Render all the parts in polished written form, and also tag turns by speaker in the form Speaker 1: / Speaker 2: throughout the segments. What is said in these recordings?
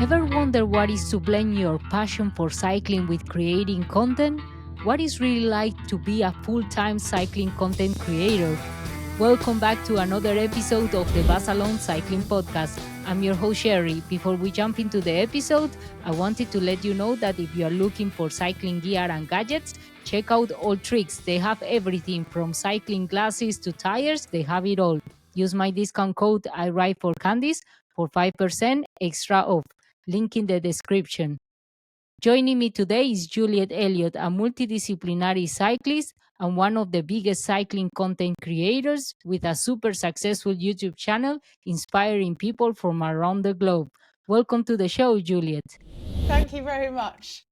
Speaker 1: Ever wonder what is to blend your passion for cycling with creating content? What is really like to be a full-time cycling content creator? Welcome back to another episode of the Basalon Cycling Podcast. I'm your host Sherry. Before we jump into the episode, I wanted to let you know that if you are looking for cycling gear and gadgets, check out All Tricks. They have everything from cycling glasses to tires, they have it all. Use my discount code I Ride for Candies for 5% extra off. Link in the description. Joining me today is Juliet Elliot, a multidisciplinary cyclist and one of the biggest cycling content creators with a super successful YouTube channel inspiring people from around the globe. Welcome to the show, Juliet.
Speaker 2: Thank you very much.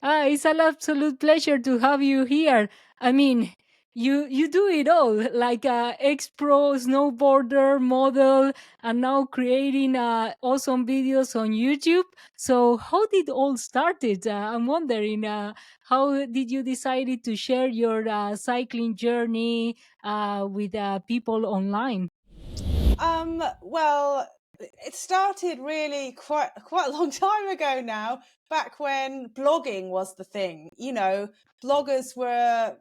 Speaker 1: It's an absolute pleasure to have you here. I mean, you do it all, like a ex-pro snowboarder, model, and now creating awesome videos on YouTube. So, how did all started? I'm wondering, how did you decide to share your cycling journey with people online?
Speaker 2: Well, it started really quite a long time ago now, back when blogging was the thing. Bloggers were,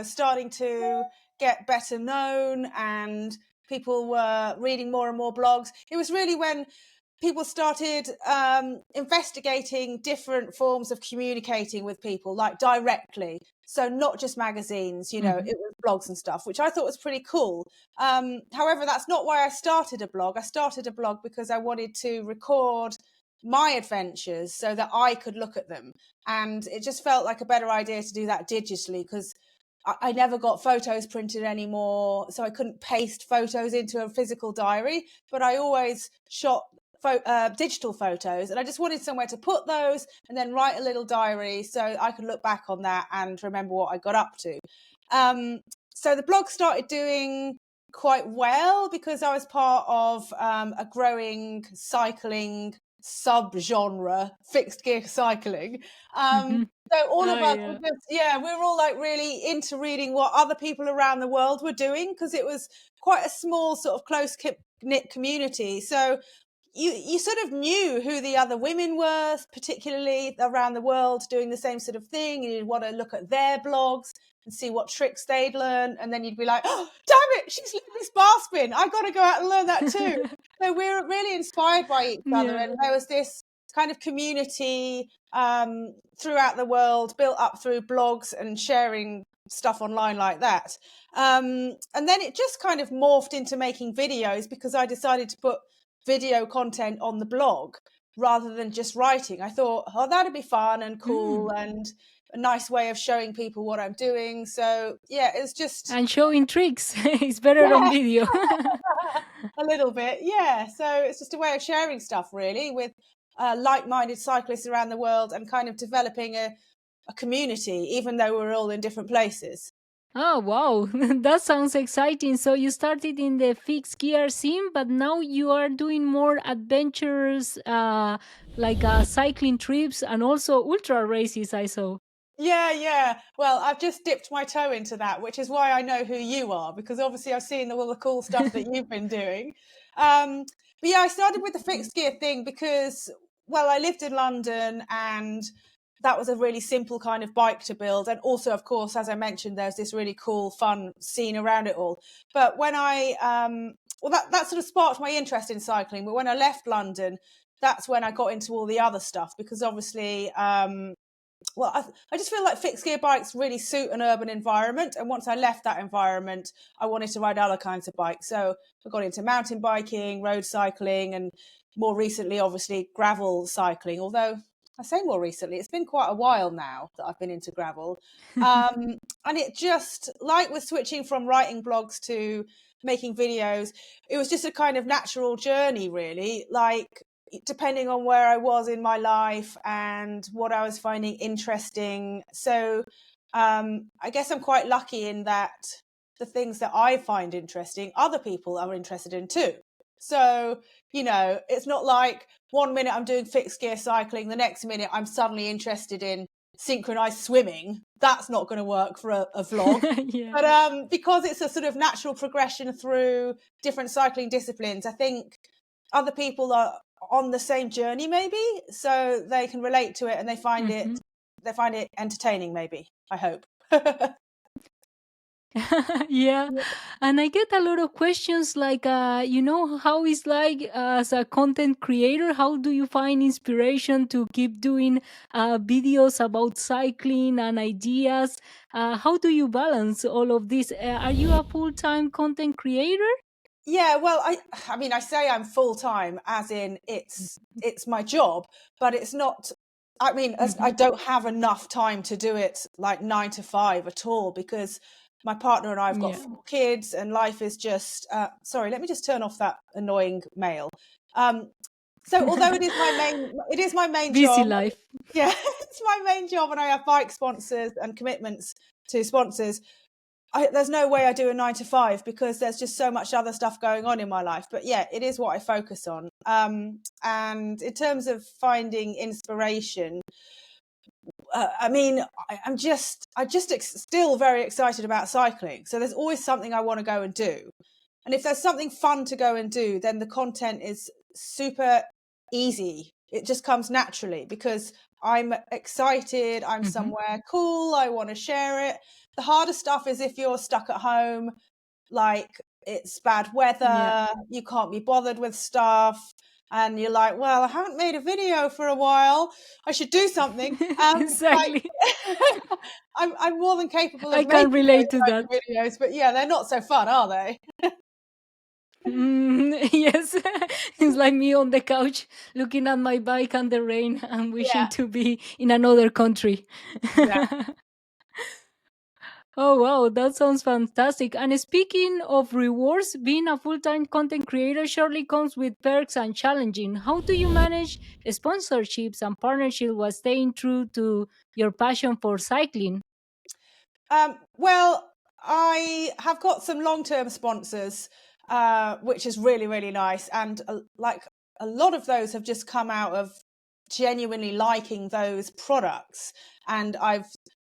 Speaker 2: starting to get better known and people were reading more and more blogs. It was really when people started investigating different forms of communicating with people, like directly. So not just magazines, it was blogs and stuff, which I thought was pretty cool. However, that's not why I started a blog. I started a blog because I wanted to record my adventures so that I could look at them. And it just felt like a better idea to do that digitally because I never got photos printed anymore. So I couldn't paste photos into a physical diary, but I always shot digital photos, and I just wanted somewhere to put those and then write a little diary so I could look back on that and remember what I got up to. So the blog started doing quite well because I was part of a growing cycling sub-genre, fixed gear cycling. So all of us were we were all like really into reading what other people around the world were doing because it was quite a small sort of close knit community. So you sort of knew who the other women were, particularly around the world, doing the same sort of thing. And you'd want to look at their blogs and see what tricks they'd learned. And then you'd be like, oh, damn it, she's learned this bar spin. I've got to go out and learn that too. So we were really inspired by each other. And there was this kind of community throughout the world built up through blogs and sharing stuff online like that. And then it just kind of morphed into making videos because I decided to put video content on the blog rather than just writing. I thought, oh, that'd be fun and cool and a nice way of showing people what I'm doing. So yeah, it's just
Speaker 1: And showing tricks. It's better on video.
Speaker 2: a little bit, yeah. So it's just a way of sharing stuff really with like-minded cyclists around the world and kind of developing a community, even though we're all in different places.
Speaker 1: Oh, wow. That sounds exciting. So you started in the fixed gear scene, but now you are doing more adventures, like cycling trips and also ultra races, I saw.
Speaker 2: Yeah. Well, I've just dipped my toe into that, which is why I know who you are, because obviously I've seen all the cool stuff that you've been doing. But yeah, I started with the fixed gear thing because, well, I lived in London and that was a really simple kind of bike to build. And also, of course, as I mentioned, there's this really cool, fun scene around it all. But when that sort of sparked my interest in cycling. But when I left London, that's when I got into all the other stuff because obviously, I just feel like fixed gear bikes really suit an urban environment. And once I left that environment, I wanted to ride other kinds of bikes. So I got into mountain biking, road cycling, and more recently, obviously, gravel cycling. Although I say more recently, it's been quite a while now that I've been into gravel. And it just, like with switching from writing blogs to making videos, it was just a kind of natural journey, really. Like, depending on where I was in my life and what I was finding interesting. So I guess I'm quite lucky in that the things that I find interesting, other people are interested in too. So, it's not like 1 minute I'm doing fixed gear cycling, the next minute I'm suddenly interested in synchronized swimming. That's not going to work for a vlog.
Speaker 1: Yeah.
Speaker 2: But because it's a sort of natural progression through different cycling disciplines, I think other people on the same journey, maybe, so they can relate to it and they find
Speaker 1: Mhm.
Speaker 2: it entertaining, maybe, I hope.
Speaker 1: Yeah, and I get a lot of questions like, how is like as a content creator, how do you find inspiration to keep doing videos about cycling and ideas? How do you balance all of this? Are you a full-time content creator?
Speaker 2: Yeah, well, I mean, I say I'm full time, as in it's my job, but it's not. I mean, as I
Speaker 1: Hmm.
Speaker 2: don't have enough time to do it like 9 to 5 at all, because my partner and I have got
Speaker 1: Yeah.
Speaker 2: 4 kids, and life is just. Sorry, let me just turn off that annoying mail. Um, so although it is my main
Speaker 1: Busy
Speaker 2: job.
Speaker 1: life.
Speaker 2: Yeah, it's my main job, and I have bike sponsors and commitments to sponsors. There's no way I do a 9 to 5, because there's just so much other stuff going on in my life. But yeah, it is what I focus on. And in terms of finding inspiration, I mean, I'm just still very excited about cycling. So there's always something I want to go and do. And if there's something fun to go and do, then the content is super easy. It just comes naturally because I'm excited, I'm
Speaker 1: Hmm.
Speaker 2: somewhere cool, I want to share it. The harder stuff is if you're stuck at home, like it's bad
Speaker 1: Yeah.
Speaker 2: weather, you can't be bothered with stuff, and you're like, well, I haven't made a video for a while, I should do something. Like
Speaker 1: Exactly.
Speaker 2: I'm more than capable
Speaker 1: I
Speaker 2: of
Speaker 1: can
Speaker 2: making
Speaker 1: relate to
Speaker 2: those kinds
Speaker 1: that.
Speaker 2: of videos, but yeah, they're not so fun, are they?
Speaker 1: Yes, it's like me on the couch looking at my bike and the rain and wishing
Speaker 2: Yeah,
Speaker 1: to be in another country.
Speaker 2: yeah.
Speaker 1: Oh, wow, that sounds fantastic. And speaking of rewards, being a full time content creator surely comes with perks and challenging. How do you manage sponsorships and partnerships while staying true to your passion for cycling?
Speaker 2: Well, I have got some long-term sponsors, which is really, really nice. And like a lot of those have just come out of genuinely liking those products. And I've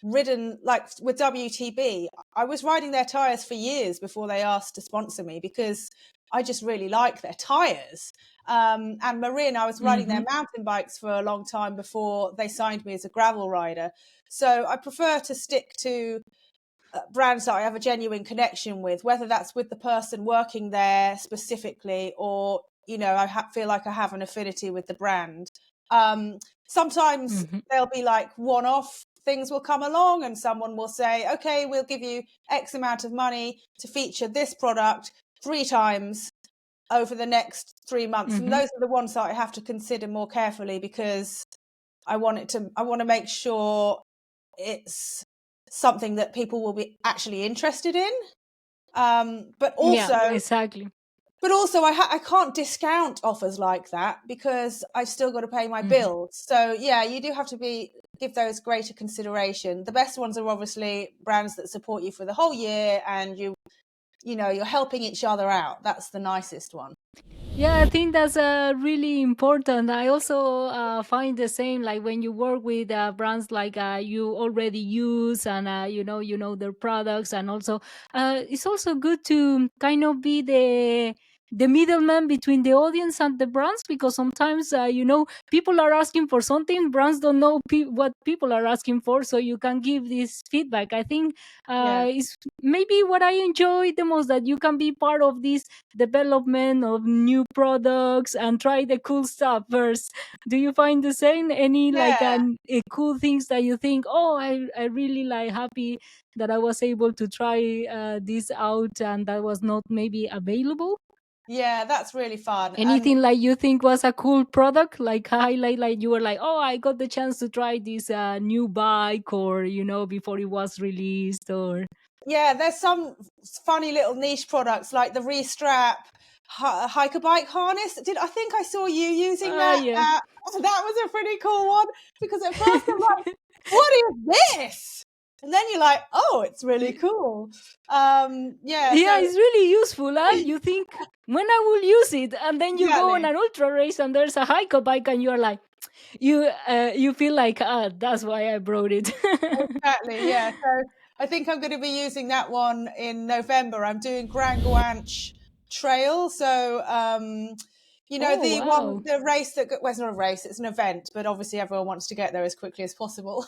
Speaker 2: ridden, like with WTB, I was riding their tires for years before they asked to sponsor me, because I just really like their tires. And Marin, I was riding their
Speaker 1: Mm-hmm.
Speaker 2: mountain bikes for a long time before they signed me as a gravel rider. So I prefer to stick to brands that I have a genuine connection with, whether that's with the person working there specifically, or I feel like I have an affinity with the brand. Sometimes
Speaker 1: Mm-hmm.
Speaker 2: there'll be like one-off things will come along, and someone will say, "Okay, we'll give you X amount of money to feature this product 3 times over the next 3 months," and
Speaker 1: Mm-hmm.
Speaker 2: those are the ones that I have to consider more carefully, because I want to make sure it's something that people will be actually interested in. But
Speaker 1: Yeah,
Speaker 2: also,
Speaker 1: exactly.
Speaker 2: I can't discount offers like that, because I've still got to pay my
Speaker 1: Mm-hmm.
Speaker 2: bills. So yeah, you do have to give those greater consideration. The best ones are obviously brands that support you for the whole year, and you're helping each other out. That's the nicest one.
Speaker 1: Yeah, I think that's really important. I also find the same, like when you work with brands like you already use, and you know their products, and also it's also good to kind of be the middleman between the audience and the brands, because sometimes people are asking for something, brands don't know what people are asking for, so you can give this feedback. I think
Speaker 2: Yeah.
Speaker 1: is maybe what I enjoy the most, that you can be part of this development of new products and try the cool stuff first. Do you find the same? Any like
Speaker 2: Yeah.
Speaker 1: cool things that you think, oh, I really like happy that I was able to try this out and that was not maybe available?
Speaker 2: Yeah, that's really fun. And
Speaker 1: Anything like you think was a cool product, like highlight, like you were like, oh, I got the chance to try this new bike, or before it was released, or
Speaker 2: yeah, there's some funny little niche products like the Restrap hiker bike harness. I think I saw you using
Speaker 1: ah,
Speaker 2: that?
Speaker 1: yeah.
Speaker 2: That was a pretty cool one, because at first I'm like, "What is this?" And then you're like, "Oh, it's really cool." Yeah.
Speaker 1: Yeah,
Speaker 2: So
Speaker 1: it's really useful. Huh? You think when I will use it, and then you go on
Speaker 2: exactly,
Speaker 1: an ultra race and there's a hike bike, and you're like, you feel like, that's why I brought it.
Speaker 2: exactly. Yeah. So I think I'm going to be using that one in November. I'm doing GranGuache Trail, so You know,
Speaker 1: Oh, wow.
Speaker 2: the race that, well, it's not a race, it's an event, but obviously everyone wants to get there as quickly as possible.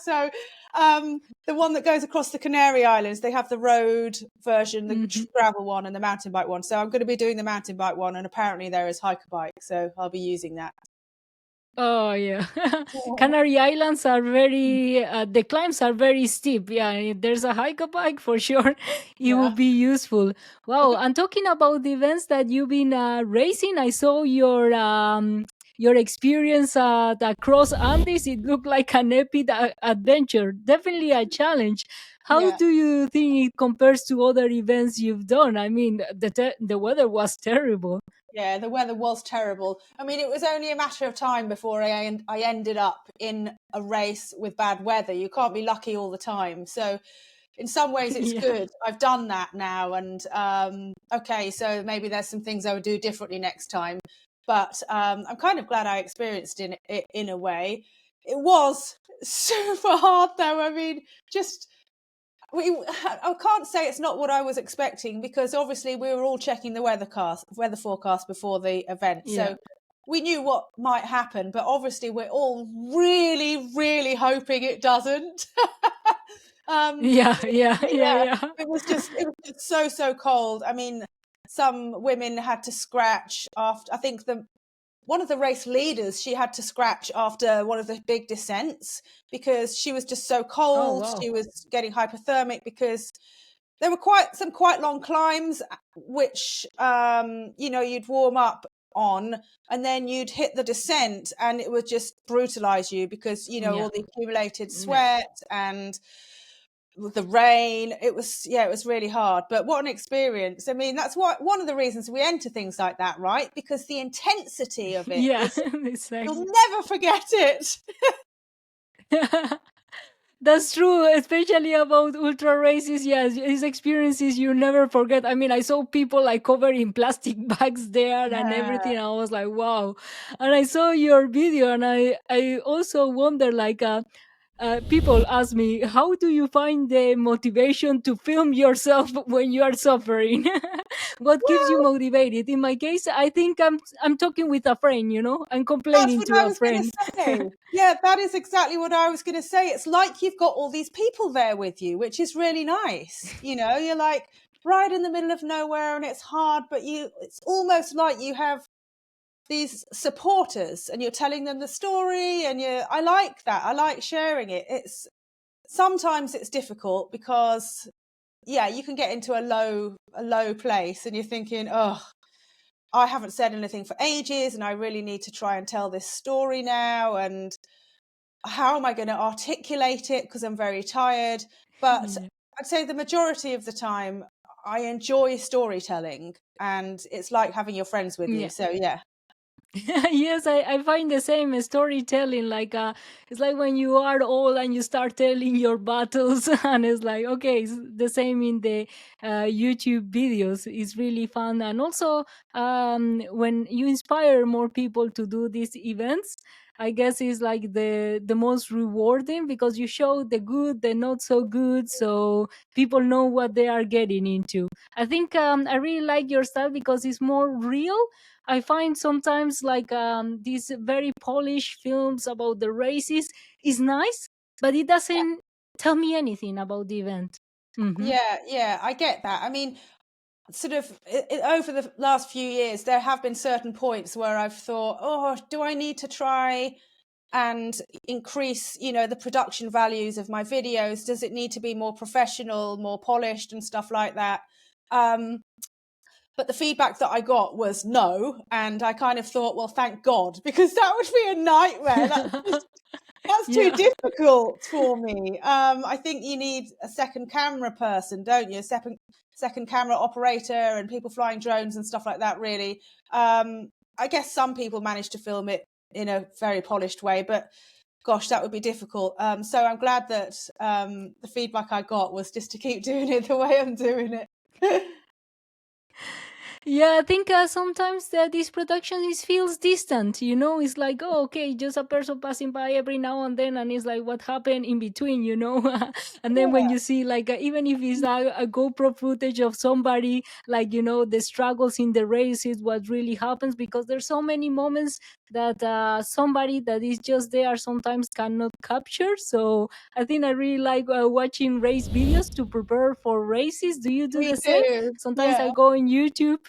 Speaker 2: So the one that goes across the Canary Islands, they have the road version, the
Speaker 1: Mhm.
Speaker 2: gravel one, and the mountain bike one. So I'm going to be doing the mountain bike one, and apparently there is hiker bike, so I'll be using that.
Speaker 1: Oh yeah, Canary Islands are very the climbs are very steep. Yeah, if there's a hike bike for sure. It will
Speaker 2: Yeah.
Speaker 1: be useful. Wow, and talking about the events that you've been racing, I saw your experience across Andes. It looked like an epic adventure. Definitely a challenge. How
Speaker 2: Yeah.
Speaker 1: do you think it compares to other events you've done? I mean, the weather was terrible.
Speaker 2: Yeah, the weather was terrible. I mean, it was only a matter of time before I ended up in a race with bad weather. You can't be lucky all the time. So, in some ways, it's
Speaker 1: Yeah.
Speaker 2: good. I've done that now, and okay, so maybe there's some things I would do differently next time. But I'm kind of glad I experienced it in a way. It was super hard, though. I mean, just I can't say it's not what I was expecting, because obviously we were all checking the weather forecast before the event,
Speaker 1: Yeah.
Speaker 2: so we knew what might happen. But obviously, we're all really, really hoping it doesn't. um,
Speaker 1: Yeah, yeah,
Speaker 2: but
Speaker 1: yeah,
Speaker 2: yeah,
Speaker 1: yeah.
Speaker 2: it was just so cold. I mean, some women had to scratch after. I think the one of the race leaders, she had to scratch after one of the big descents because she was just so
Speaker 1: Oh,
Speaker 2: cold.
Speaker 1: wow.
Speaker 2: She was getting hypothermic because there were quite long climbs, which you know, you'd warm up on, and then you'd hit the descent and it would just brutalize you because, you know,
Speaker 1: Yeah,
Speaker 2: all the accumulated
Speaker 1: yeah.
Speaker 2: sweat and with the rain. It was, yeah, it was really hard, but what an experience. I mean, that's what one of the reasons we enter things like that, right? Because the intensity of it
Speaker 1: Yeah,
Speaker 2: was, you'll
Speaker 1: exactly.
Speaker 2: never forget it.
Speaker 1: That's true, especially about ultra races. Yes, his experiences you never forget. I mean, I saw people like covered in plastic bags there and
Speaker 2: Yeah.
Speaker 1: everything. I was like, wow. And I saw your video, and I also wonder, like, people ask me, how do you find the motivation to film yourself when you are suffering? What keeps you
Speaker 2: Well,
Speaker 1: motivated? In my case, I think I'm talking with a friend. I'm
Speaker 2: that's
Speaker 1: complaining
Speaker 2: what
Speaker 1: to
Speaker 2: I
Speaker 1: a
Speaker 2: was going to
Speaker 1: friend.
Speaker 2: say. Yeah, that is exactly what I was going to say. It's like you've got all these people there with you, which is really nice. You know, you're like right in the middle of nowhere and it's hard, but it's almost like you have these supporters and you're telling them the story, and I like that. I like sharing it. Sometimes it's difficult because, yeah, you can get into a low place and you're thinking, oh, I haven't said anything for ages and I really need to try and tell this story now, and how am I going to articulate it because I'm very tired. But
Speaker 1: Yeah.
Speaker 2: I'd say the majority of the time I enjoy storytelling, and it's like having your friends with you.
Speaker 1: Yeah.
Speaker 2: So yeah.
Speaker 1: Yes, I find the same storytelling. Like, it's like when you are old and you start telling your battles, and it's like, okay, it's the same in the YouTube videos. It's really fun, and also when you inspire more people to do these events, I guess is like the most rewarding, because you show the good, the not so good, so people know what they are getting into. I think I really like your style because it's more real. I find sometimes like these very polished films about the races is nice, but it doesn't tell me anything about the event. Hmm.
Speaker 2: Yeah, I get that. I mean, sort of over the last few years, there have been certain points where I've thought, oh, do I need to try and increase, you know, the production values of my videos? Does it need to be more professional, more polished and stuff like that? Um, but the feedback that I got was no. And I kind of thought, well, thank God, because that would be a nightmare. That's too
Speaker 1: Yeah.
Speaker 2: difficult for me. I think you need a second camera person, don't you? Second camera operator and people flying drones and stuff like that, really. I guess some people manage to film it in a very polished way, but gosh, that would be difficult. So I'm glad that the feedback I got was just to keep doing it the way I'm doing it.
Speaker 1: Yeah, I think sometimes this production is feels distant. It's like, oh, okay, just a person passing by every now and then, and it's like, what happened in between, And then when
Speaker 2: Yeah,
Speaker 1: you see, like, even if it's a GoPro footage of somebody, like, the struggles in the race is what really happens, because there's so many moments that somebody that is just there sometimes cannot capture. So I think I really like watching race videos to prepare for races. Do you do
Speaker 2: me
Speaker 1: the same?
Speaker 2: too.
Speaker 1: Sometimes
Speaker 2: Yeah.
Speaker 1: I go on YouTube.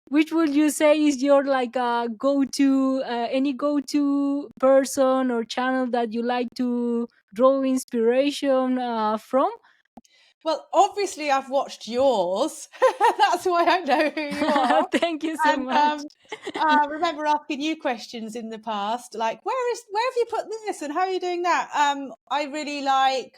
Speaker 1: Which would you say is your like go-to any go-to person or channel that you like to draw inspiration from?
Speaker 2: Well, obviously, I've watched yours. That's why I know who you are.
Speaker 1: Thank you so
Speaker 2: And
Speaker 1: much.
Speaker 2: I remember asking you questions in the past, like where have you put this and how are you doing that? I really like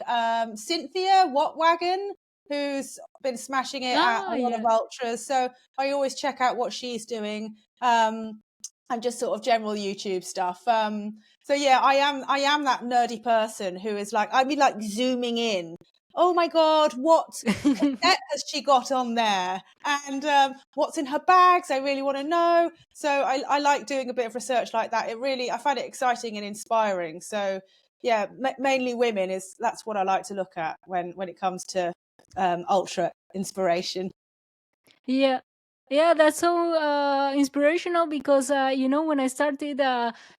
Speaker 2: Cynthia Wattwagon, who's been smashing it at
Speaker 1: Ah,
Speaker 2: a lot of
Speaker 1: yeah.
Speaker 2: ultras. So I always check out what she's doing. And just sort of general YouTube stuff. So yeah, I am that nerdy person who is like, I'd be like zooming in. Oh my god, what set has she got on there? And what's in her bags? I really want to know. So I like doing a bit of research like that. I find it exciting and inspiring. So yeah, mainly women that's what I like to look at when it comes to ultra inspiration.
Speaker 1: Yeah. Yeah, that's so inspirational, because when I started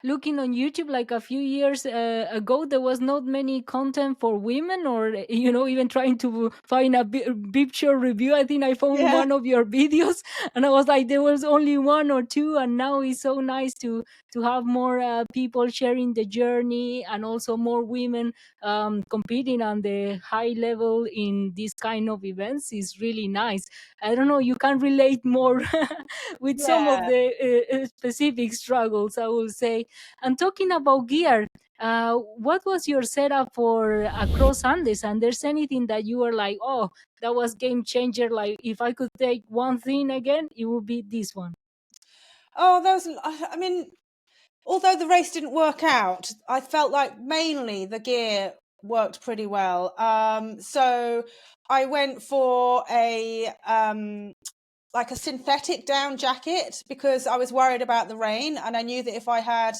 Speaker 1: looking on YouTube like a few years ago, there was not many content for women, or even trying to find a picture review. I think I found
Speaker 2: Yeah,
Speaker 1: one of your videos, and I was like, there was only one or two, and now it's so nice to have more people sharing the journey, and also more women competing on the high level in this kind of events is really nice. I don't know, you can relate more with some of
Speaker 2: yeah.
Speaker 1: the specific struggles, I will say. And talking about gear, what was your setup for across Andes? And there's anything that you were like, oh, that was game changer? Like, if I could take one thing again, it would be this one.
Speaker 2: Oh, those. I mean, although the race didn't work out, I felt like mainly the gear worked pretty well. So I went for a like a synthetic down jacket because I was worried about the rain, and I knew that if I had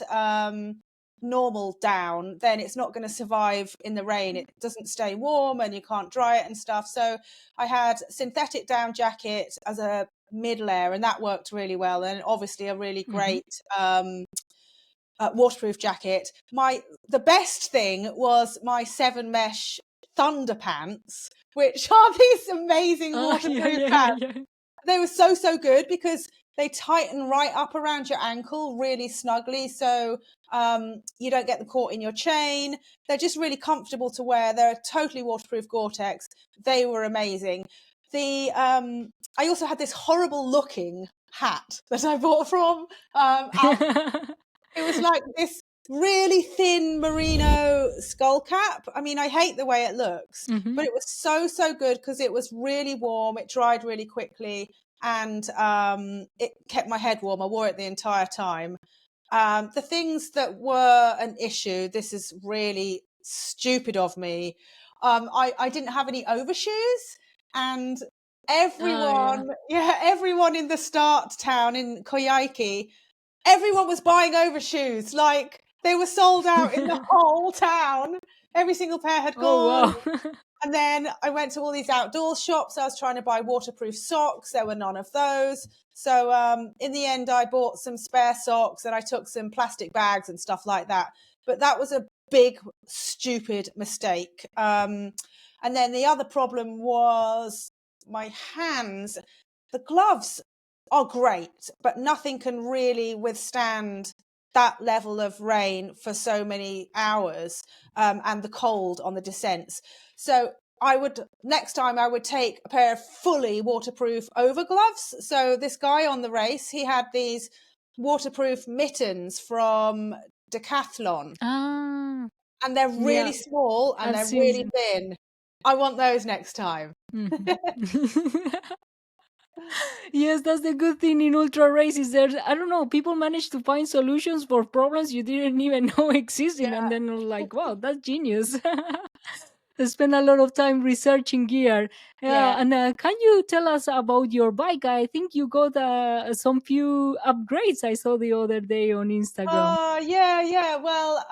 Speaker 2: normal down, then it's not going to survive in the rain. It doesn't stay warm, and you can't dry it and stuff. So I had synthetic down jacket as a mid layer, and that worked really well. And obviously a really
Speaker 1: Hmm.
Speaker 2: great waterproof jacket. The best thing was my 7 mesh Thunder pants, which are these amazing
Speaker 1: Yeah,
Speaker 2: waterproof
Speaker 1: yeah, yeah,
Speaker 2: pants.
Speaker 1: yeah.
Speaker 2: They were so good because they tighten right up around your ankle really snugly, so you don't get them caught in your chain. They're just really comfortable to wear. They're totally waterproof Gore-Tex. They were amazing. The I also had this horrible looking hat that I bought from it was like this really thin merino skull cap. I mean, I hate the way it looks,
Speaker 1: Hmm.
Speaker 2: but it was so good because it was really warm. It dried really quickly, and it kept my head warm. I wore it the entire time. The things that were an issue, this is really stupid of me. I didn't have any overshoes, and
Speaker 1: Oh, yeah.
Speaker 2: everyone in the start town in Koyaiki, everyone was buying overshoes. Like they were sold out in the whole town. Every single pair had
Speaker 1: Oh,
Speaker 2: gone.
Speaker 1: wow.
Speaker 2: And then I went to all these outdoor shops. I was trying to buy waterproof socks. There were none of those. So in the end, I bought some spare socks and I took some plastic bags and stuff like that. But that was a big, stupid mistake. And then the other problem was my hands. The gloves are great, but nothing can really withstand that level of rain for so many hours and the cold on the descents. So next time I would take a pair of fully waterproof over gloves. So this guy on the race, he had these waterproof mittens from Decathlon,
Speaker 1: Ah,
Speaker 2: and they're
Speaker 1: yeah,
Speaker 2: really small and
Speaker 1: I've
Speaker 2: they're
Speaker 1: seen
Speaker 2: really
Speaker 1: them.
Speaker 2: thin. I want those next time.
Speaker 1: Mhm. Yes, that's the good thing in ultra races. There's, I don't know, people manage to find solutions for problems you didn't even know existing, and
Speaker 2: Yeah.
Speaker 1: then you're like, wow, that's genius. spend a lot of time researching gear.
Speaker 2: Yeah.
Speaker 1: Yeah, and can you tell us about your bike? I think you got some few upgrades I saw the other day on Instagram.
Speaker 2: Yeah. Well,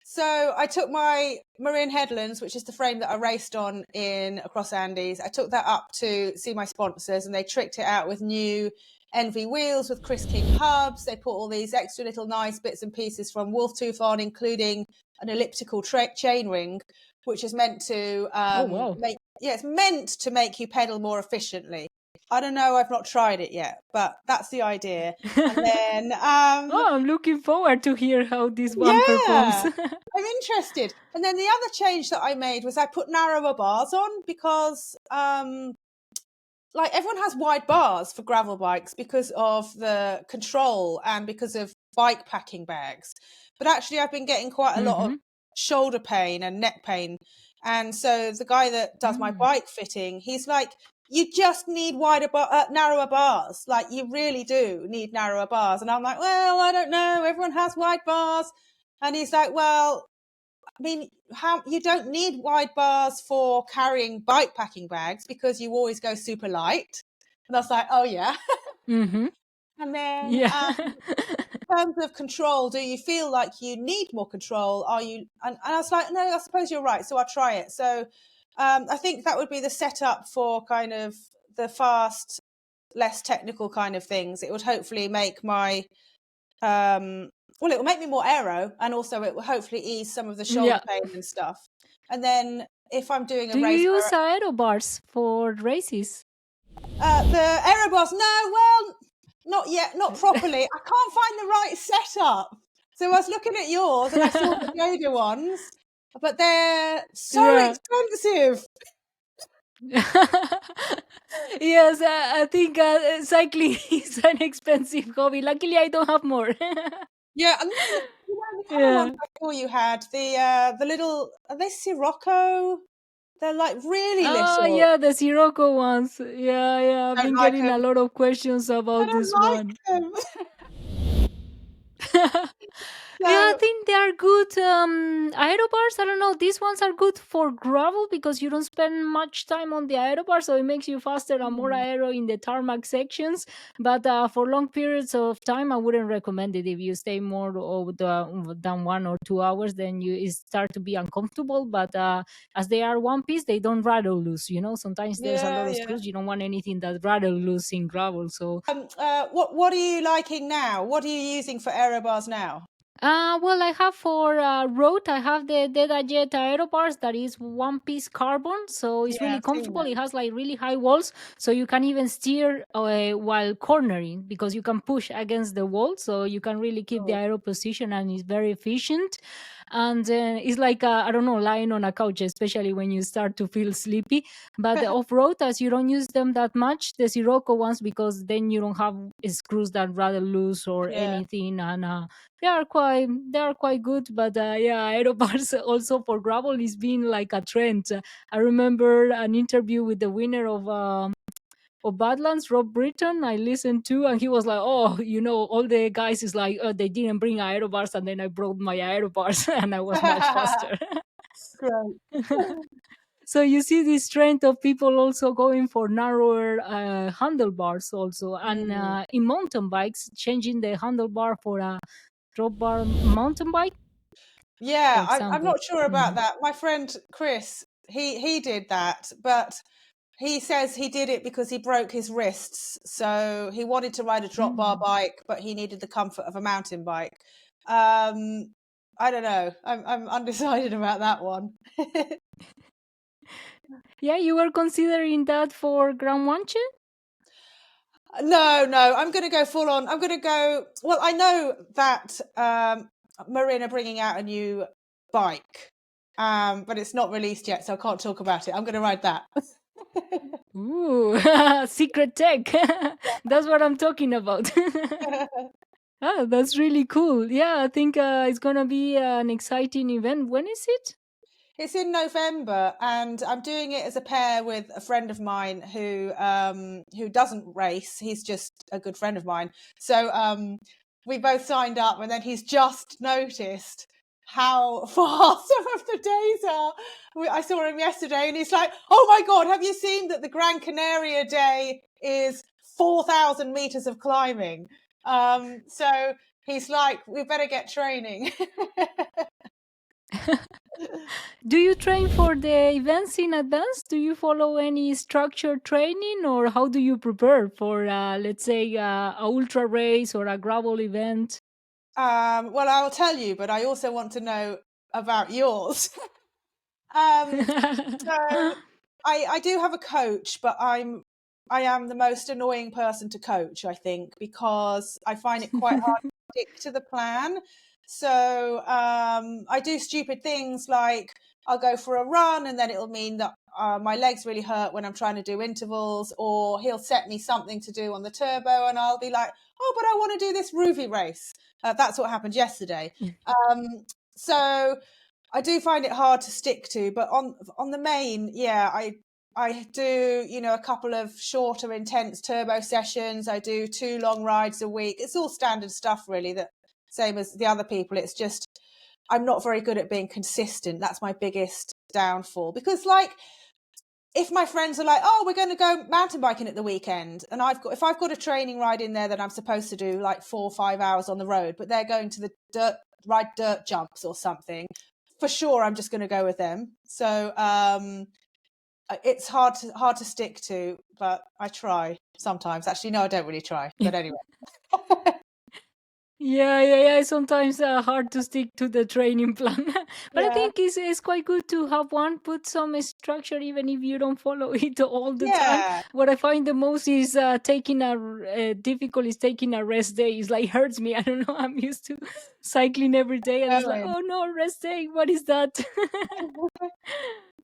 Speaker 2: so I took my Marin Headlands, which is the frame that I raced on in across Andes. I took that up to see my sponsors, and they tricked it out with new Envy wheels with Chris King hubs. They put all these extra little nice bits and pieces from Wolftooth on, including an elliptical chain ring, which is meant to
Speaker 1: Oh wow.
Speaker 2: it's meant to make you pedal more efficiently. I don't know, I've not tried it yet, but that's the idea. And then
Speaker 1: Oh, I'm looking forward to hear how this one performs.
Speaker 2: yeah, I'm interested. And then the other change that I made was I put narrower bars on because like everyone has wide bars for gravel bikes because of the control and because of bike packing bags. But actually I've been getting quite a lot of
Speaker 1: Mm-hmm.
Speaker 2: shoulder pain and neck pain. And so the guy that does my
Speaker 1: Mm.
Speaker 2: bike fitting, he's like, you just need narrower bars. Like you really do need narrower bars. And I'm like, well, I don't know. Everyone has wide bars. And he's like, well, I mean, you don't need wide bars for carrying bike packing bags because you always go super light. And I was like, oh yeah.
Speaker 1: Mm-hmm.
Speaker 2: And then
Speaker 1: Yeah.
Speaker 2: in terms of control, do you feel like you need more control? Are you? And I was like, no, I suppose you're right. So I'll try it. So I think that would be the setup for kind of the fast, less technical kind of things. It would hopefully make my well, it will make me more aero, and also it will hopefully ease some of the shoulder
Speaker 1: Yeah.
Speaker 2: pain and stuff. And then if I'm doing a
Speaker 1: Do you
Speaker 2: race
Speaker 1: use
Speaker 2: where
Speaker 1: aerobars for races?
Speaker 2: the aerobars, no, well, not yet, not properly. I can't find the right setup. So I was looking at yours, and I saw the Yoda ones, but they're so
Speaker 1: Yeah.
Speaker 2: expensive.
Speaker 1: Yes, I think cycling is an expensive hobby. Luckily, I don't have more.
Speaker 2: Yeah, and then the other ones
Speaker 1: Yeah.
Speaker 2: I saw you had the little, are they Sirocco? They're like really
Speaker 1: Oh,
Speaker 2: little.
Speaker 1: yeah, the Sirocco ones. Yeah, yeah. I've
Speaker 2: I don't
Speaker 1: been
Speaker 2: like
Speaker 1: getting a
Speaker 2: them.
Speaker 1: lot of questions
Speaker 2: I
Speaker 1: about
Speaker 2: don't
Speaker 1: this
Speaker 2: like
Speaker 1: one.
Speaker 2: them.
Speaker 1: Yeah, I
Speaker 2: So
Speaker 1: think they are good. Aerobars, I don't know. These ones are good for gravel because you don't spend much time on the aerobar, so it makes you faster and more aero in the tarmac sections. But for long periods of time, I wouldn't recommend it. If you stay more than 1 or 2 hours, then it start to be uncomfortable. But as they are one piece, they don't rattle loose. You know, sometimes there's a lot
Speaker 2: yeah,
Speaker 1: of
Speaker 2: yeah.
Speaker 1: screws. You don't want anything that rattle loose in gravel. So
Speaker 2: What are you liking now? What are you using for aerobars now?
Speaker 1: well, I have for road, I have the Jet Aerobars that is one piece carbon, so it's
Speaker 2: Yeah,
Speaker 1: really
Speaker 2: I've seen
Speaker 1: comfortable. It
Speaker 2: those.
Speaker 1: has like really high walls, so you can even steer while cornering because you can push against the wall, so you can really keep the
Speaker 2: Cool.
Speaker 1: aero position and it's very efficient. And it's like I don't know, lying on a couch, especially when you start to feel sleepy. But the off road, as you don't use them that much, the Sirocco ones, because then you don't have screws that rather loose or
Speaker 2: Yeah.
Speaker 1: anything, and they are quite good. But yeah, aerobars also for gravel is being like a trend. I remember an interview with the winner of Badlands, Rob Britton, I listened to, and he was like, oh, all the guys is like, they didn't bring aerobars, and then I brought my aerobars and I was much faster.
Speaker 2: Great.
Speaker 1: So you see this trend of people also going for narrower handlebars also, and
Speaker 2: Mm.
Speaker 1: in mountain bikes changing the handlebar for a drop bar mountain bike, for
Speaker 2: Yeah, I'm
Speaker 1: example.
Speaker 2: not sure about
Speaker 1: Mhm.
Speaker 2: that. My friend Chris, he did that, but he says he did it because he broke his wrists. So he wanted to ride a drop bar
Speaker 1: Mm.
Speaker 2: bike, but he needed the comfort of a mountain bike. Um, I don't know. I'm undecided about that one.
Speaker 1: Yeah, you were considering that for GranGuache?
Speaker 2: No, I'm going to go full on. I'm going to go. Well, I know that Marin are bringing out a new bike, but it's not released yet, so I can't talk about it. I'm going to ride that.
Speaker 1: Ooh, secret tech. That's what I'm talking about. Ah, that's really cool. Yeah, I think it's gonna be an exciting event. When is it?
Speaker 2: It's in November, and I'm doing it as a pair with a friend of mine who doesn't race. He's just a good friend of mine. So we both signed up, and then he's just noticed how fast some of the days are. I saw him yesterday and he's like, oh my God, have you seen that the Gran Canaria day is 4,000 meters of climbing? So he's like, we better get training.
Speaker 1: Do you train for the events in advance? Do you follow any structured training, or how do you prepare for, let's say, a ultra race or a gravel event?
Speaker 2: Well, I'll tell you, but I also want to know about yours. So I do have a coach, but I am the most annoying person to coach, I think, because I find it quite hard to stick to the plan. So I do stupid things like I'll go for a run and then it'll mean that my legs really hurt when I'm trying to do intervals, or he'll set me something to do on the turbo and I'll be like, oh, but I want to do this Rouvy race. That's what happened yesterday. So I do find it hard to stick to, but on the main, yeah, I do, a couple of shorter, intense turbo sessions. I do 2 long rides a week. It's all standard stuff, really. That same as the other people. It's just I'm not very good at being consistent. That's my biggest downfall. Because, like, if my friends are like, "Oh, we're going to go mountain biking at the weekend," and if I've got a training ride in there that I'm supposed to do like 4 or 5 hours on the road, but they're going to the ride dirt jumps or something, for sure I'm just going to go with them. So it's hard to stick to, but I try sometimes. Actually, no, I don't really try. But anyway,
Speaker 1: Yeah, yeah, yeah. Sometimes hard to stick to the training plan, but I
Speaker 2: yeah,
Speaker 1: think it's quite good to have one, put some structure, even if you don't follow it all the time.
Speaker 2: yeah,
Speaker 1: What I find the most is taking difficult is taking a rest day. It's like hurts me. I don't know. I'm used to cycling every day, and it's like,
Speaker 2: going.
Speaker 1: oh no, rest day. What is that?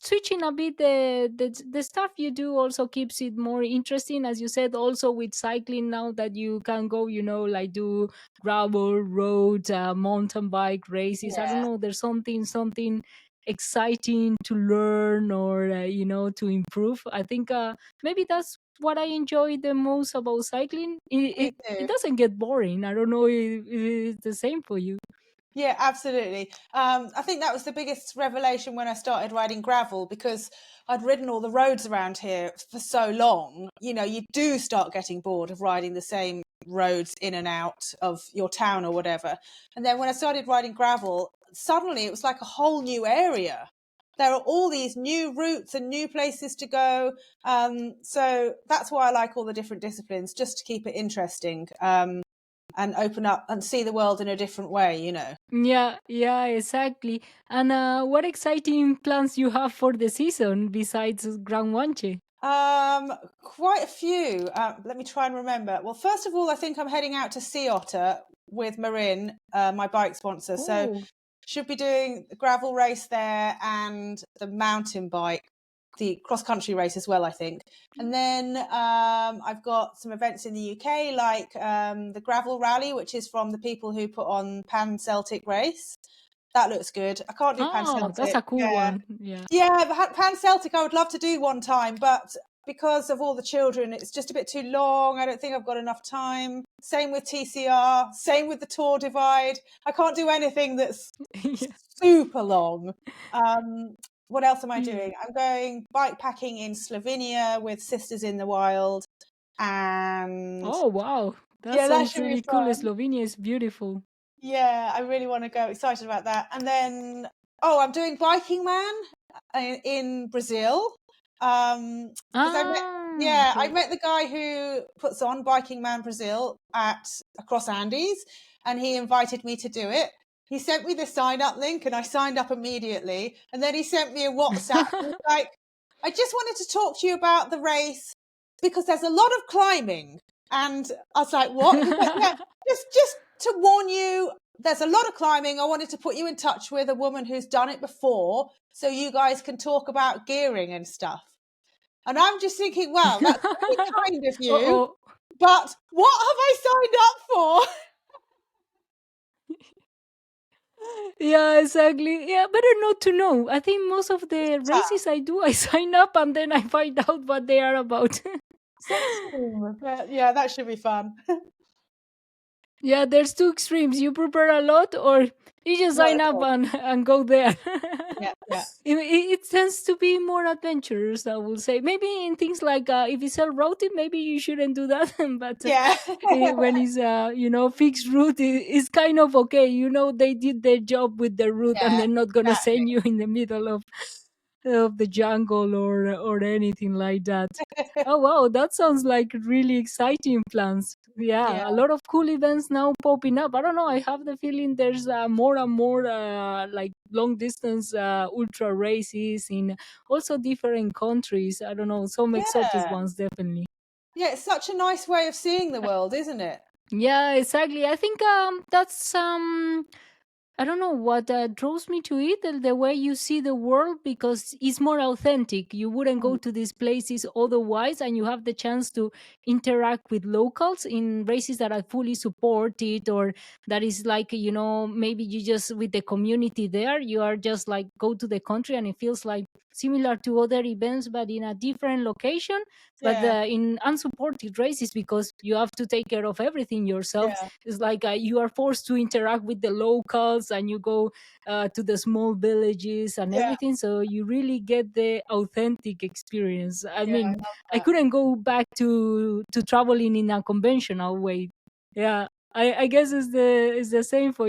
Speaker 1: Switching a bit, the stuff you do also keeps it more interesting, as you said. Also with cycling, now that you can go, like do gravel roads, mountain bike races. I don't
Speaker 2: Yeah,
Speaker 1: know. There's something exciting to learn, or to improve. I think maybe that's what I enjoy the most about cycling. It,
Speaker 2: me
Speaker 1: it,
Speaker 2: too.
Speaker 1: it doesn't get boring. I don't know if it's the same for you.
Speaker 2: Yeah, absolutely. I think that was the biggest revelation when I started riding gravel, because I'd ridden all the roads around here for so long. You do start getting bored of riding the same roads in and out of your town or whatever. And then when I started riding gravel, suddenly it was like a whole new area. There are all these new routes and new places to go. So that's why I like all the different disciplines, just to keep it interesting. And open up and see the world in a different way.
Speaker 1: Yeah, yeah, exactly. And what exciting plans you have for the season besides GranGuache?
Speaker 2: Quite a few. Let me try and remember. Well, first of all, I think I'm heading out to Sea Otter with Marin, my bike sponsor. So
Speaker 1: Oh,
Speaker 2: should be doing the gravel race there and the mountain bike, the cross country race as well, I think. And then I've got some events in the UK, like the gravel rally, which is from the people who put on Pan Celtic race. That looks good. I can't do Pan
Speaker 1: oh, that's
Speaker 2: Celtic.
Speaker 1: a cool
Speaker 2: Yeah.
Speaker 1: one. Yeah.
Speaker 2: Yeah, Pan Celtic I would love to do one time, but because of all the children, it's just a bit too long. I don't think I've got enough time. Same with TCR, same with the Tour Divide. I can't do anything that's
Speaker 1: Yeah.
Speaker 2: super long. What else am I
Speaker 1: Yeah.
Speaker 2: doing? I'm going bike packing in Slovenia with Sisters in the Wild. And
Speaker 1: Oh, wow. That
Speaker 2: yeah, that
Speaker 1: sounds
Speaker 2: should be
Speaker 1: really cool.
Speaker 2: fun.
Speaker 1: Slovenia is beautiful.
Speaker 2: Yeah, I really want to go. Excited about that. And then, I'm doing Biking Man in Brazil. Because
Speaker 1: Ah,
Speaker 2: I
Speaker 1: okay.
Speaker 2: met the guy who puts on Biking Man Brazil at Across Andes, and he invited me to do it. He sent me the sign up link, and I signed up immediately. And then he sent me a WhatsApp. And he's like, I just wanted to talk to you about the race because there's a lot of climbing. And I was like, what? He's like, yeah, just to warn you, there's a lot of climbing. I wanted to put you in touch with a woman who's done it before so you guys can talk about gearing and stuff. And I'm just thinking, wow, that's very kind of you,
Speaker 1: Uh-oh.
Speaker 2: but what have I signed up for?
Speaker 1: Yeah, exactly. Yeah, better not to know. I think most of the races I do, I sign up and then I find out what they are about.
Speaker 2: Same. But yeah, that should be fun.
Speaker 1: Yeah, there's two extremes. You prepare a lot, or you just
Speaker 2: Not
Speaker 1: sign
Speaker 2: at
Speaker 1: up
Speaker 2: all.
Speaker 1: and go there.
Speaker 2: Yeah, yeah,
Speaker 1: It tends to be more adventurous, I will say. Maybe in things like if it's a routing, maybe you shouldn't do that. But
Speaker 2: yeah,
Speaker 1: when it's fixed route, it's kind of okay. They did their job with the route, and
Speaker 2: yeah,
Speaker 1: they're not gonna
Speaker 2: exactly.
Speaker 1: send you in the middle of the jungle or anything like that. Oh wow, that sounds like really exciting plans.
Speaker 2: Yeah,
Speaker 1: Yeah, a lot of cool events now popping up. I don't know. I have the feeling there's more and more like long distance ultra races in also different countries. I don't know, some exotic
Speaker 2: yeah,
Speaker 1: ones definitely.
Speaker 2: yeah. It's such a nice way of seeing the world, isn't it?
Speaker 1: Yeah, exactly. I think that's I don't know what draws me to it, the way you see the world, because it's more authentic. You wouldn't go
Speaker 2: Mm,
Speaker 1: to these places otherwise, and you have the chance to interact with locals in races that are fully supported, or that is like, maybe you just with the community there, you are just like go to the country and it feels like similar to other events, but in a different location. But
Speaker 2: yeah,
Speaker 1: in unsupported races, because you have to take care of everything yourself,
Speaker 2: yeah,
Speaker 1: it's like you are forced to interact with the locals, and you go to the small villages and
Speaker 2: yeah,
Speaker 1: everything, so you really get the authentic experience. I
Speaker 2: yeah. I
Speaker 1: mean,
Speaker 2: love
Speaker 1: I
Speaker 2: that.
Speaker 1: couldn't go back to traveling in a conventional way. Yeah, I guess it's the same for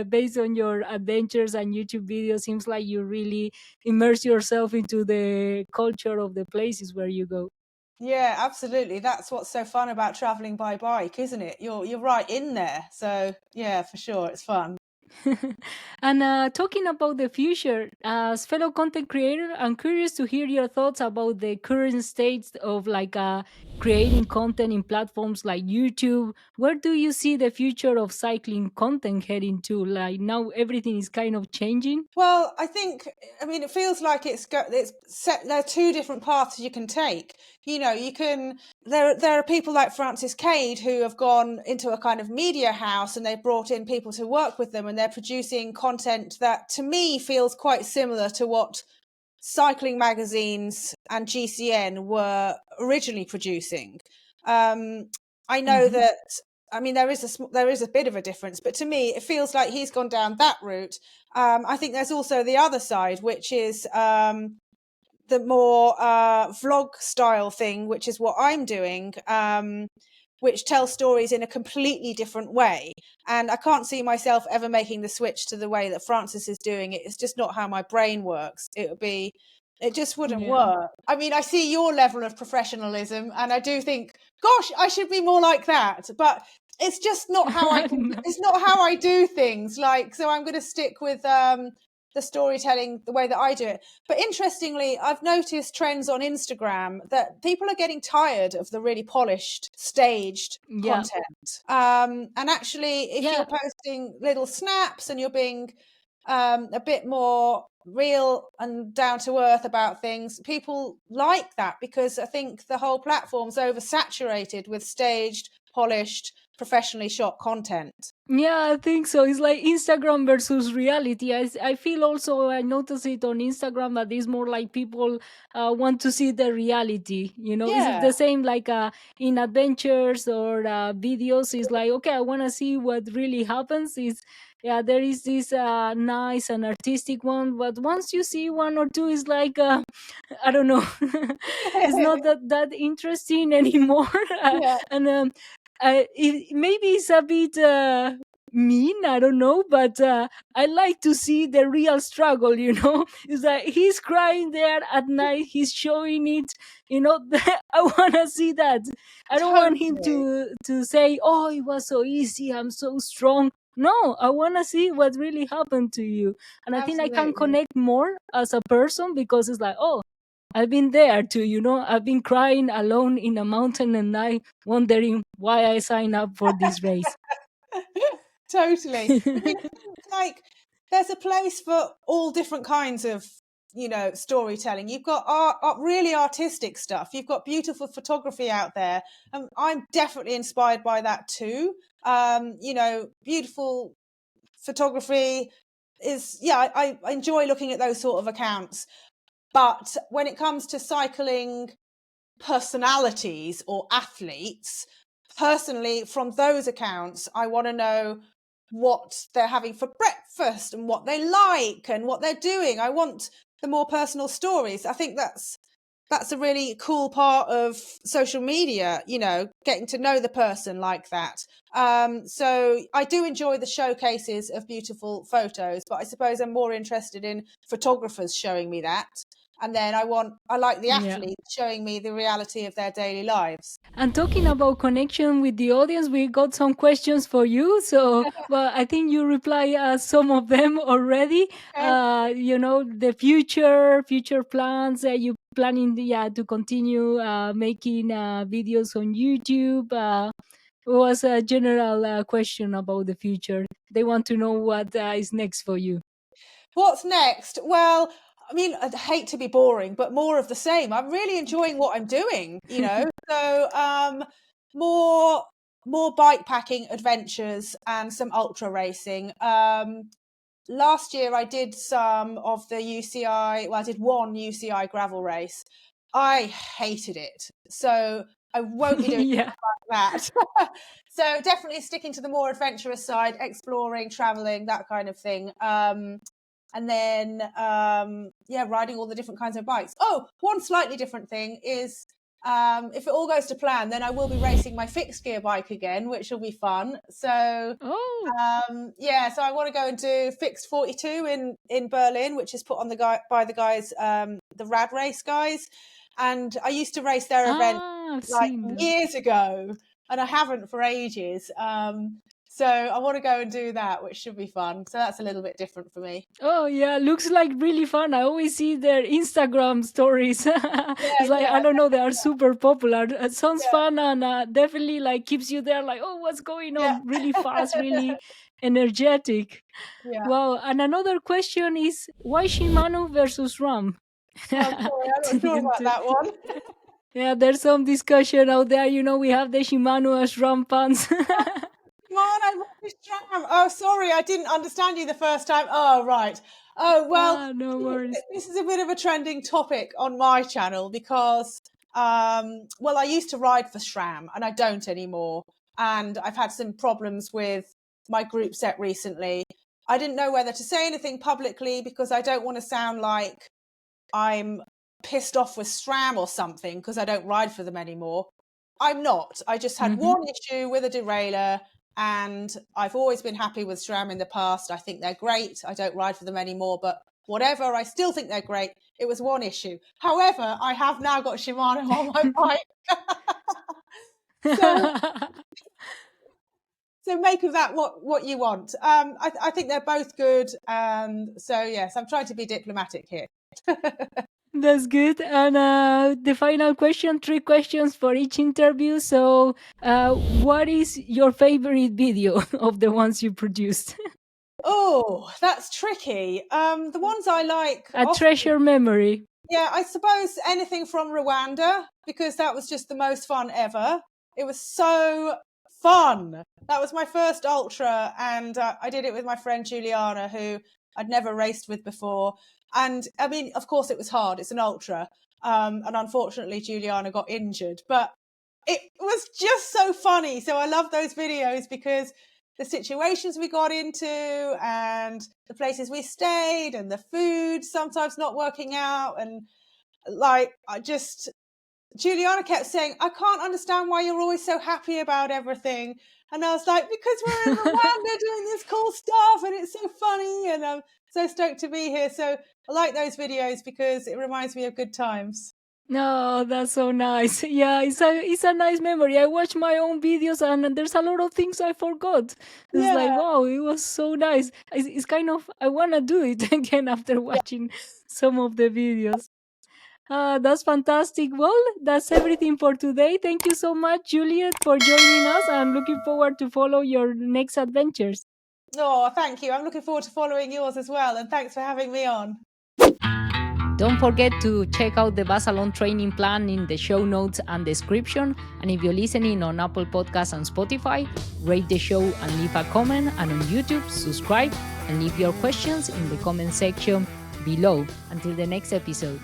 Speaker 1: based on your adventures and YouTube videos. Seems like you really immerse yourself into the culture of the places where you go.
Speaker 2: Yeah, absolutely. That's what's so fun about traveling by bike, isn't it? You're right in there. So yeah, for sure, it's fun.
Speaker 1: And talking about the future, as fellow content creator, I'm curious to hear your thoughts about the current state of like creating content in platforms like YouTube. Where do you see the future of cycling content heading to? Like now, everything is kind of changing.
Speaker 2: Well, I mean, it feels like it's set. There are two different paths you can take. You can. There are people like Francis Cade who have gone into a kind of media house and they've brought in people to work with them, and they're producing content that, to me, feels quite similar to what cycling magazines and GCN were originally producing. I know
Speaker 1: Hmm.
Speaker 2: that. I mean, there is a bit of a difference, but to me, it feels like he's gone down that route. I think there's also the other side, which is the more vlog style thing, which is what I'm doing, which tells stories in a completely different way. And I can't see myself ever making the switch to the way that Francis is doing it. It's just not how my brain works. It just wouldn't
Speaker 1: Yeah.
Speaker 2: work. I mean, I see your level of professionalism, and I do think, gosh, I should be more like that. But it's just not how I can.
Speaker 1: No.
Speaker 2: It's not how I do things. Like, so I'm going to stick with the storytelling the way that I do it. But interestingly, I've noticed trends on Instagram that people are getting tired of the really polished, staged
Speaker 1: Yeah.
Speaker 2: content. And actually, if you're
Speaker 1: Yeah.
Speaker 2: posting little snaps and you're being a bit more real and down to earth about things, people like that, because I think the whole platform's oversaturated with staged, polished, professionally shot content.
Speaker 1: Yeah, I think so. It's like Instagram versus reality. I feel also, I notice it on Instagram that it's more like people want to see the reality. It's
Speaker 2: Yeah,
Speaker 1: the same like in adventures or videos. It's like, okay, I want to see what really happens. Yeah, there is this nice and artistic one, but once you see one or two, it's like, I don't know, it's not that interesting anymore.
Speaker 2: yeah,
Speaker 1: And maybe it's a bit mean, I don't know, but I like to see the real struggle. It's like he's crying there at night, he's showing it. I want to see that. I don't want him
Speaker 2: totally,
Speaker 1: to say, oh, it was so easy, I'm so strong. No, I want to see what really happened to you. And I think I can
Speaker 2: absolutely.
Speaker 1: connect more as a person, because it's like, oh, I've been there too. I've been crying alone in a mountain and night, wondering why I signed up for this race.
Speaker 2: Totally. I mean, I think, like, there's a place for all different kinds of, storytelling. You've got really artistic stuff. You've got beautiful photography out there, and I'm definitely inspired by that too. Beautiful photography is, yeah, I enjoy looking at those sort of accounts. But when it comes to cycling personalities or athletes, personally, from those accounts, I want to know what they're having for breakfast and what they like and what they're doing. I want the more personal stories. I think that's a really cool part of social media, getting to know the person like that. So I do enjoy the showcases of beautiful photos, but I suppose I'm more interested in photographers showing me that. And then I like the
Speaker 1: Yeah.
Speaker 2: athletes showing me the reality of their daily lives.
Speaker 1: And talking about connection with the audience, we got some questions for you. So, well, I think you reply some of them already.
Speaker 2: Okay.
Speaker 1: The future plans. You planning, yeah, to continue making videos on YouTube. It was a general question about the future. They want to know what is next for you.
Speaker 2: What's next? Well, I mean, I'd hate to be boring, but more of the same. I'm really enjoying what I'm doing, So, more bike packing adventures and some ultra racing. Last year I did some of the UCI. Well, I did one UCI gravel race. I hated it, so I won't be doing
Speaker 1: Yeah.
Speaker 2: that. So definitely sticking to the more adventurous side, exploring, traveling, that kind of thing. And then riding all the different kinds of bikes. Oh, one slightly different thing is if it all goes to plan, then I will be racing my fixed gear bike again, which will be fun. So
Speaker 1: Oh.
Speaker 2: so I want to go and do fixed 42 in Berlin, which is put on by the guys, the Rad Race guys. And I used to race their event
Speaker 1: I've
Speaker 2: like
Speaker 1: seen them.
Speaker 2: years ago, and I haven't for ages. So I want to go and do that, which should be fun. So that's a little bit different for me.
Speaker 1: Oh yeah, looks like really fun. I always see their Instagram stories.
Speaker 2: Yeah,
Speaker 1: It's like I
Speaker 2: yeah,
Speaker 1: don't know, they are super popular. It sounds
Speaker 2: yeah,
Speaker 1: fun and definitely like keeps you there. Like, oh, what's going
Speaker 2: yeah,
Speaker 1: on? Really fast, really energetic.
Speaker 2: yeah.
Speaker 1: Wow. And another question is why Shimano versus SRAM?
Speaker 2: Oh, sorry, I'm not sure about that one.
Speaker 1: Yeah, there's some discussion out there. We have the Shimano as SRAM pants.
Speaker 2: Come on, I love this tram. Oh, sorry, I didn't understand you the first time. Oh, right. Oh, well,
Speaker 1: No worries.
Speaker 2: this is a bit of a trending topic on my channel because, I used to ride for SRAM and I don't anymore. And I've had some problems with my group set recently. I didn't know whether to say anything publicly because I don't want to sound like I'm pissed off with SRAM or something because I don't ride for them anymore. I'm not. I just had
Speaker 1: Hmm.
Speaker 2: one issue with a derailleur, and I've always been happy with SRAM in the past. I think they're great. I don't ride for them anymore, but whatever, I still think they're great. It was one issue. However, I have now got Shimano on my bike. so so make of that what you want. I think they're both good. So yes, I'm trying to be diplomatic here.
Speaker 1: That's good. And the final question, three questions for each interview. So, what is your favorite video of the ones you produced?
Speaker 2: Oh, that's tricky. The ones I like
Speaker 1: A
Speaker 2: often.
Speaker 1: treasure memory.
Speaker 2: Yeah, I suppose anything from Rwanda, because that was just the most fun ever. It was so fun. That was my first ultra, and I did it with my friend Juliana, who I'd never raced with before. And I mean, of course, it was hard. It's an ultra. And unfortunately, Juliana got injured, but it was just so funny. So I love those videos because the situations we got into and the places we stayed and the food sometimes not working out. And Juliana kept saying, I can't understand why you're always so happy about everything. And I was like, because we're in Rwanda doing this cool stuff and it's so funny and I'm so stoked to be here. So I like those videos because it reminds me of good times.
Speaker 1: No, that's so nice. Yeah, it's a nice memory. I watch my own videos and there's a lot of things I forgot. It's like,
Speaker 2: Yeah.
Speaker 1: wow, it was so nice. It's kind of I wanna do it again after watching some of the videos. That's fantastic. Well, that's everything for today. Thank you so much, Juliet, for joining us. I'm looking forward to follow your next adventures.
Speaker 2: Oh, thank you. I'm looking forward to following yours as well. And thanks for having me on.
Speaker 1: Don't forget to check out the Basalon training plan in the show notes and description. And if you're listening on Apple Podcasts and Spotify, rate the show and leave a comment. And on YouTube, subscribe and leave your questions in the comment section below. Until the next episode.